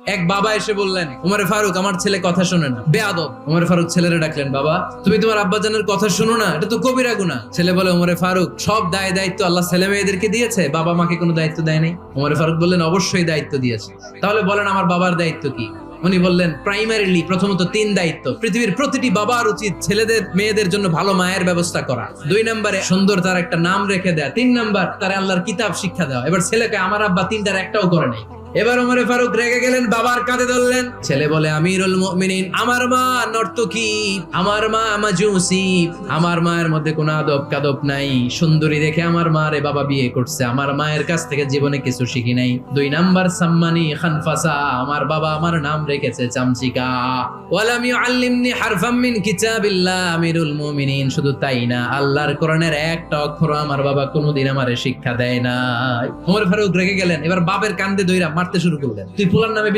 এক বাবা এসে বললেন, উমরে ফারুক আমার ছেলে কথা শোনে না, বেয়াদব। উমরে ফারুক ছেলেরে ডাকলেন, বাবা তুমি তোমার আব্বাজানের কথা শোনো না, এটা তো কবিরা গুনাহ। ছেলে বলে, উমরে ফারুক সব দায় দায়িত্ব আল্লাহ ছেলে মেয়েদেরকে দিয়েছে, বাবা মাকে কোনো দায়িত্ব দেয় নাই? উমরে ফারুক বললেন, অবশ্যই দায়িত্ব দিয়েছে। তাহলে বলেন আমার বাবার দায়িত্ব কি? উনি বললেন, প্রাইমারিলি প্রথমত 3 দায়িত্ব। পৃথিবীর প্রতিটি বাবার উচিত ছেলেদের মেয়েদের জন্য ভালো মায়ের ব্যবস্থা করা। 2 নম্বরে সুন্দর তার একটা নাম রেখে দেয়া। 3 নাম্বার তার আল্লাহর কিতাব শিক্ষা দেওয়া। এবার ছেলেকে আমার আব্বা 3টার একটাও করে নাই। এবার ওমরে ফারুক রেগে গেলেন, বাবার কাঁধে ধরলেন। ছেলে বলে, আমিরুল মুমিনিন, আমার মা নর্তকী, আমার মা মাজুসি, আমার মায়ের মধ্যে কোনো আদব কাদব নাই, সুন্দরী দেখে আমার মারে বাবা বিয়ে করছে, আমার মায়ের কাছ থেকে জীবনে কিছু শিখি নাই। 2 নাম্বার সাম্মানি খানফাসা, আমার বাবা আমার নাম রেখেছে চামচিকা। ওয়ালাম ইউআল্লিমনি হারফাম মিন কিতাবিল্লাহ, আমিরুল মুমিনিন, শুধু তাই না, আল্লাহর কোরআনের একটা অক্ষর আমার বাবা কোনোদিন আমারে শিক্ষা দেয় না। ওমর ফারুক রেগে গেলেন, এবার বাপের কান্দে দইরা মারতে শুরু করলেন। তুই ফুলার নামে